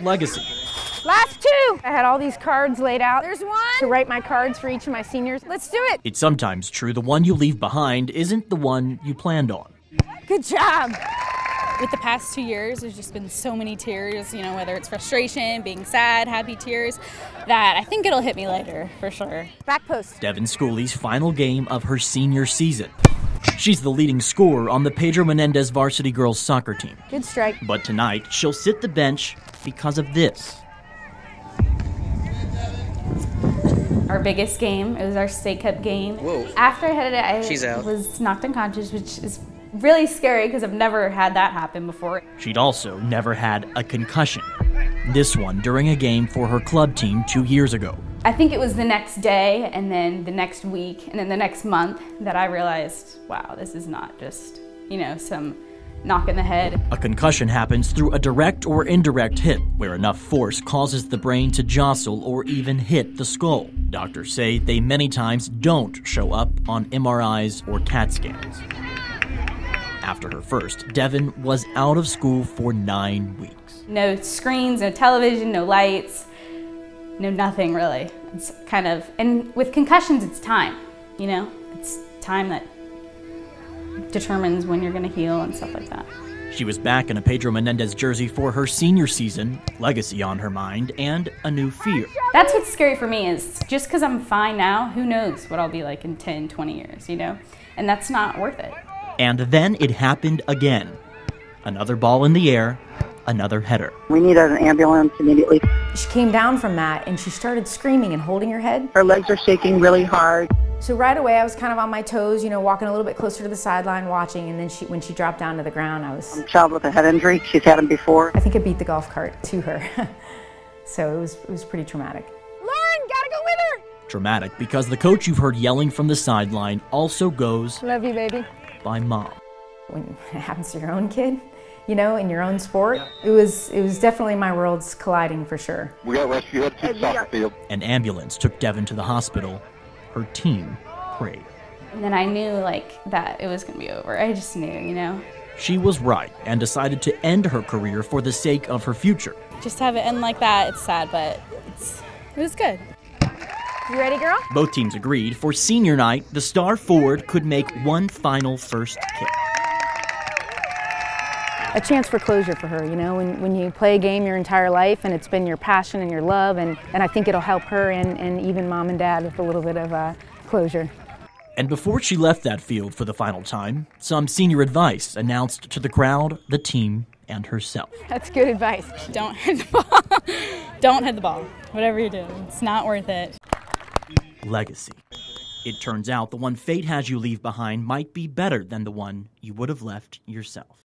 Legacy. Last two! I had all these cards laid out. There's one! To write my cards for each of my seniors. Let's do it! It's sometimes true the one you leave behind isn't the one you planned on. Good job! With the past 2 years, there's just been so many tears, whether it's frustration, being sad, happy tears, that I think it'll hit me later, for sure. Back post. Devin Schooley's final game of her senior season. She's the leading scorer on the Pedro Menendez varsity girls soccer team. Good strike. But tonight, she'll sit the bench because of this. Our biggest game, it was our state cup game. Whoa. After I had it, I was knocked unconscious, which is really scary because I've never had that happen before. She'd also never had a concussion. This one during a game for her club team 2 years ago. I think it was the next day and then the next week and then the next month that I realized, wow, this is not just, some knock in the head. A concussion happens through a direct or indirect hit, where enough force causes the brain to jostle or even hit the skull. Doctors say they many times don't show up on MRIs or CAT scans. After her first, Devin was out of school for 9 weeks. No screens, no television, no lights, no nothing really. It's kind of, and with concussions, it's time, It's time that determines when you're gonna heal and stuff like that. She was back in a Pedro Menendez jersey for her senior season, legacy on her mind, and a new fear. That's what's scary for me is just because I'm fine now, who knows what I'll be like in 10, 20 years, And that's not worth it. And then it happened again. Another ball in the air, another header. We needed an ambulance immediately. She came down from that and she started screaming and holding her head. Her legs are shaking really hard. So right away I was kind of on my toes, walking a little bit closer to the sideline watching, and then when she dropped down to the ground, I was... A child with a head injury, she's had them before. I think it beat the golf cart to her. So it was pretty traumatic. Lauren, gotta go with her! Dramatic because the coach you've heard yelling from the sideline also goes... Love you, baby. ...by mom. When it happens to your own kid, in your own sport, it was definitely my worlds colliding for sure. We got rescued to the soccer field. An ambulance took Devin to the hospital. Her team prayed. And then I knew that it was gonna be over. I just knew, She was right and decided to end her career for the sake of her future. Just to have it end like that, it's sad, but it was good. You ready, girl? Both teams agreed for senior night, the star forward could make one final first kick. A chance for closure for her, when you play a game your entire life and it's been your passion and your love, and I think it'll help her and even mom and dad with a little bit of closure. And before she left that field for the final time, some senior advice announced to the crowd, the team, and herself. That's good advice. Don't hit the ball. Don't hit the ball. Whatever you do, it's not worth it. Legacy. It turns out the one fate has you leave behind might be better than the one you would have left yourself.